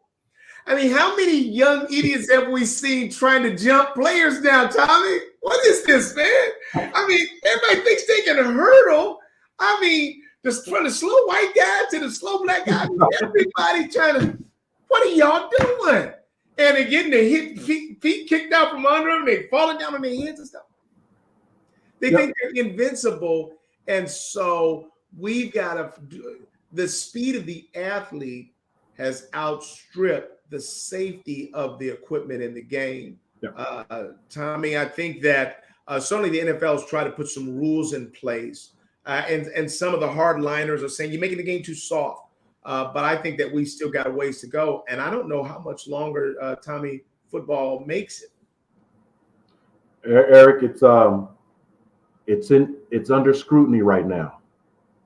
I mean, how many young idiots have we seen trying to jump players now, Tommy? What is this, man? I mean, everybody thinks they can hurdle. I mean, just from the slow white guy to the slow black guy, everybody trying to, what are y'all doing? And they're getting their feet kicked out from under them. They're falling down on their heads and stuff. They think they're invincible. And so we've got to, the speed of the athlete has outstripped the safety of the equipment in the game. Tommy, I think that certainly the NFL has tried to put some rules in place. And some of the hardliners are saying you're making the game too soft. But I think that we still got a ways to go. And I don't know how much longer, Tommy, football makes it. Eric, it's under scrutiny right now.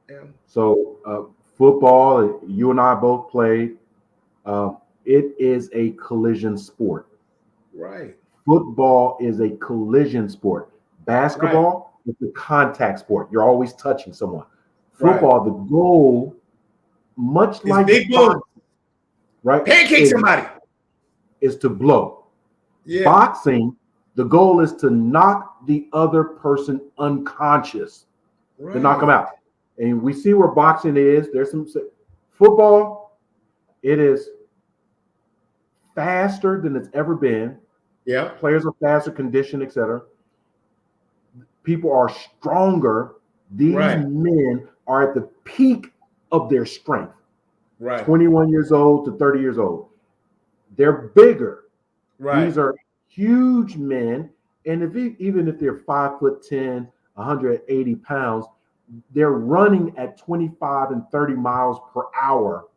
Yeah. So football, you and I both played. It is a collision sport. Right. Football is a collision sport. Basketball is a contact sport. You're always touching someone. Right. Football, the goal, much It's like big boxing, boom. right, Pancake somebody. is to blow. Yeah. Boxing, the goal is to knock the other person unconscious, to knock them out. And we see where boxing is. There's some football. It is faster than it's ever been. Yeah. Players are faster, conditioned, etc. People are stronger. These men are at the peak of their strength. Right. 21 years old to 30 years old. They're bigger. Right. These are huge men. And even if they're 5'10", 180 pounds, they're running at 25 and 30 miles per hour.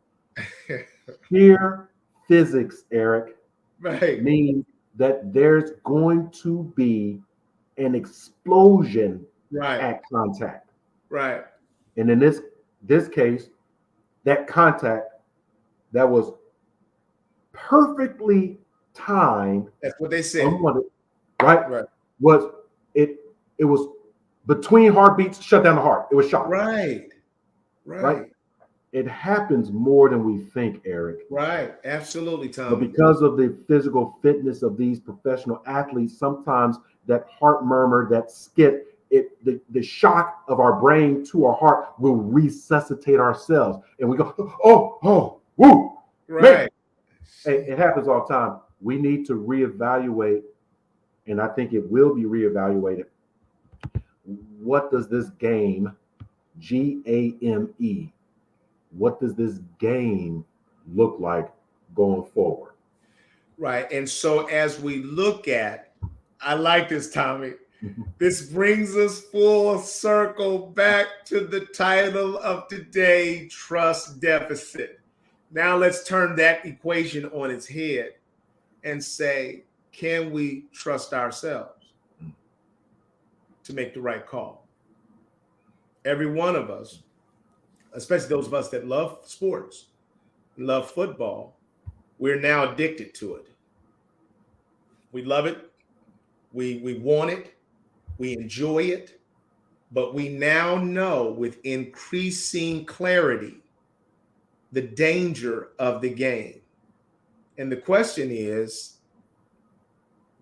Sheer physics, Eric, means that there's going to be an explosion at contact. Right. And in this case, that contact that was perfectly timed. That's what they said. Right? Was it was between heartbeats, shut down the heart. It was shot. Right. It happens more than we think, Eric. Right. Absolutely, Tom. But because of the physical fitness of these professional athletes, sometimes that heart murmur, that skip, the shock of our brain to our heart will resuscitate ourselves. And we go, oh, woo. Right. It happens all the time. We need to reevaluate, and I think it will be reevaluated. What does this game, GAME, what does this game look like going forward? Right. And so as we look at, I like this, Tommy. This brings us full circle back to the title of today, Trust Deficit. Now let's turn that equation on its head and say, can we trust ourselves to make the right call? Every one of us, especially those of us that love sports, love football, we're now addicted to it. We love it. We want it. We enjoy it. But we now know with increasing clarity the danger of the game. And the question is,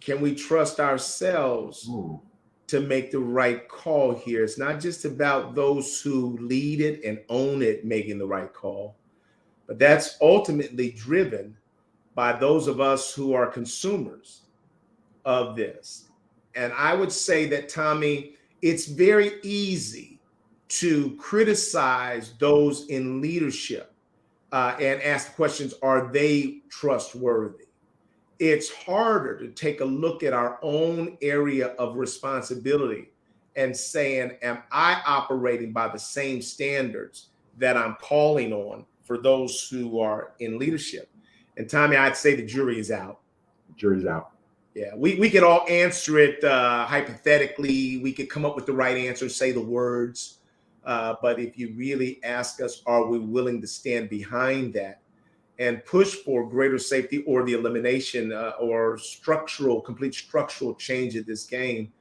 can we trust ourselves to make the right call here? It's not just about those who lead it and own it making the right call, but that's ultimately driven by those of us who are consumers of this. And I would say that, Tommy, it's very easy to criticize those in leadership and ask questions, are they trustworthy? It's harder to take a look at our own area of responsibility and saying, am I operating by the same standards that I'm calling on for those who are in leadership? And Tommy, I'd say the jury is out. Jury's out. Yeah, we could all answer it hypothetically. We could come up with the right answer, say the words. But if you really ask us, are we willing to stand behind that and push for greater safety or the elimination or complete structural change of this game?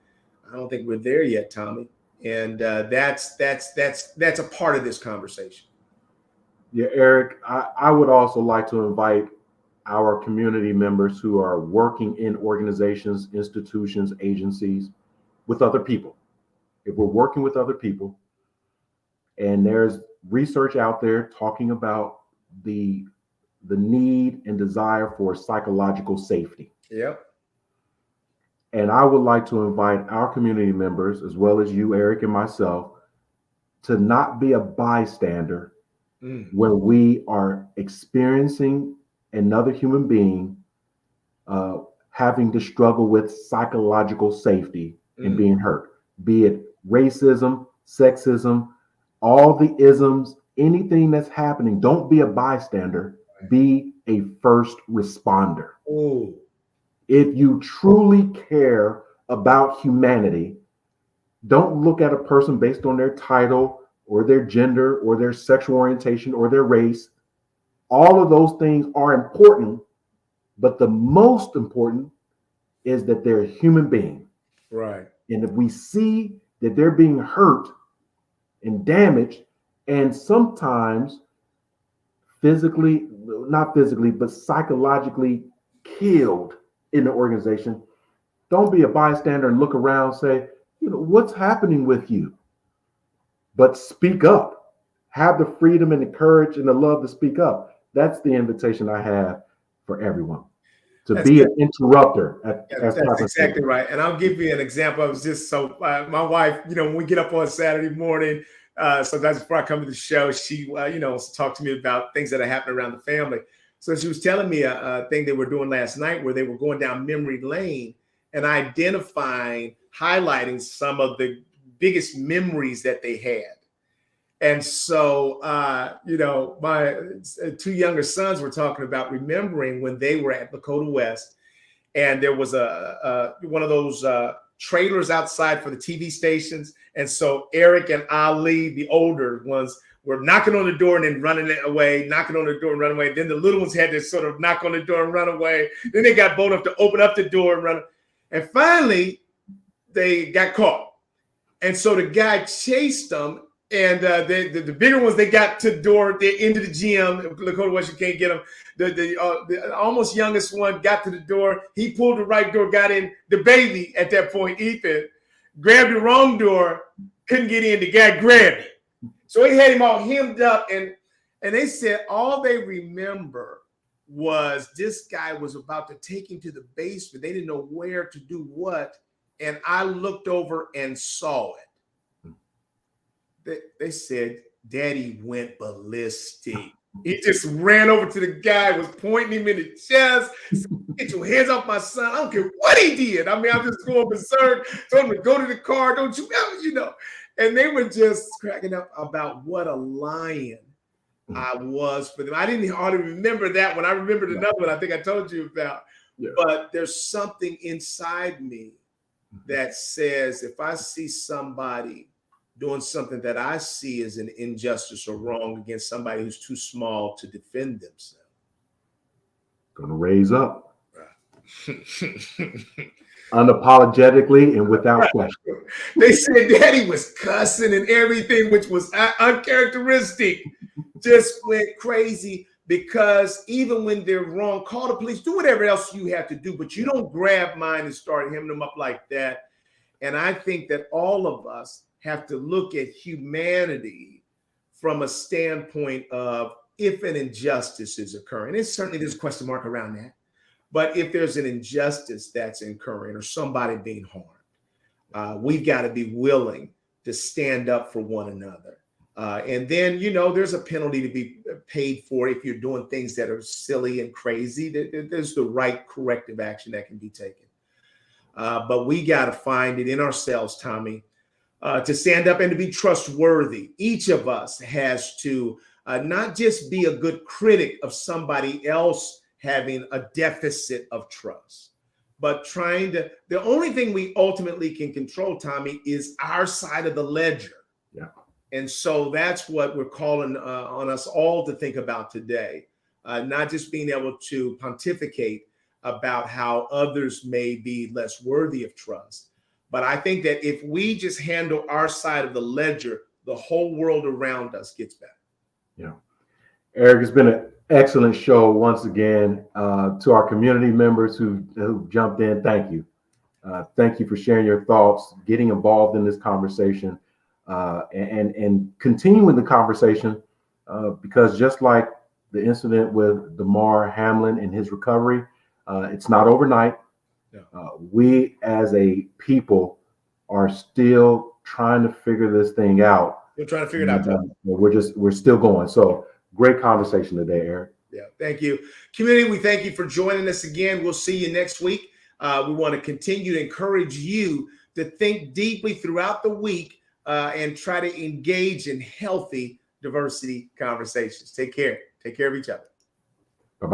I don't think we're there yet, Tommy. And that's a part of this conversation. Yeah, Eric, I would also like to invite our community members who are working in organizations, institutions, agencies with other people. If we're working with other people and there's research out there talking about the need and desire for psychological safety. Yep. And I would like to invite our community members, as well as you, Eric, and myself, to not be a bystander when we are experiencing another human being having to struggle with psychological safety and being hurt, be it racism, sexism, all the isms, anything that's happening. Don't be a bystander, be a first responder. Ooh. If you truly care about humanity, don't look at a person based on their title or their gender or their sexual orientation or their race. All of those things are important, but the most important is that they're a human being. Right. And if we see that they're being hurt and damaged, and sometimes physically, not physically, but psychologically killed in the organization, don't be a bystander and look around and say, what's happening with you? But speak up. Have the freedom and the courage and the love to speak up. That's the invitation I have for everyone. To be an interrupter. That's exactly right. And I'll give you an example. I was just my wife, when we get up on Saturday morning, sometimes before I come to the show, she, talk to me about things that are happening around the family. So she was telling me a thing they were doing last night where they were going down memory lane and identifying, highlighting some of the biggest memories that they had. And so, my two younger sons were talking about remembering when they were at Lakota West, and there was one of those trailers outside for the TV stations. And so Eric and Ali, the older ones, were knocking on the door and then running away, knocking on the door and running away. Then the little ones had to sort of knock on the door and run away. Then they got bold enough to open up the door and run. And finally, they got caught. And so the guy chased them. And the bigger ones, they got to the door, they're into the gym. Lakota West, you can't get them. The almost youngest one got to the door. He pulled the right door, got in. The baby at that point, Ethan, grabbed the wrong door, couldn't get in. The guy grabbed it. So he had him all hemmed up. And they said all they remember was this guy was about to take him to the basement. They didn't know where to do what. And I looked over and saw it. They said Daddy went ballistic. He just ran over to the guy, was pointing him in the chest. Get your hands off my son. I don't care what he did. I mean, I'm just going berserk. Told him to go to the car. Don't you ever, And they were just cracking up about what a lion I was for them. I didn't hardly remember that one. I remembered another one I think I told you about. Yeah. But there's something inside me that says if I see somebody doing something that I see as an injustice or wrong against somebody who's too small to defend themselves. Gonna raise up. Unapologetically and without question. They said Daddy was cussing and everything, which was uncharacteristic. Just went crazy because even when they're wrong, call the police, do whatever else you have to do, but you don't grab mine and start hemming them up like that. And I think that all of us have to look at humanity from a standpoint of if an injustice is occurring. And certainly there's a question mark around that. But if there's an injustice that's occurring or somebody being harmed, we've got to be willing to stand up for one another. And then, there's a penalty to be paid for if you're doing things that are silly and crazy. There's the right corrective action that can be taken. But we got to find it in ourselves, Tommy, to stand up and to be trustworthy. Each of us has to not just be a good critic of somebody else having a deficit of trust, but the only thing we ultimately can control, Tommy, is our side of the ledger. Yeah. And so that's what we're calling on us all to think about today, not just being able to pontificate about how others may be less worthy of trust. But I think that if we just handle our side of the ledger, the whole world around us gets better. Yeah. Eric, it's been an excellent show once again. To our community members who jumped in, thank you. Thank you for sharing your thoughts, getting involved in this conversation, and continuing the conversation because just like the incident with Damar Hamlin and his recovery, it's not overnight. Yeah. We as a people are still trying to figure this thing out. We're trying to figure it out. We're still going. So great conversation today, Eric. Yeah, thank you. Community, we thank you for joining us again. We'll see you next week. We want to continue to encourage you to think deeply throughout the week and try to engage in healthy diversity conversations. Take care. Take care of each other.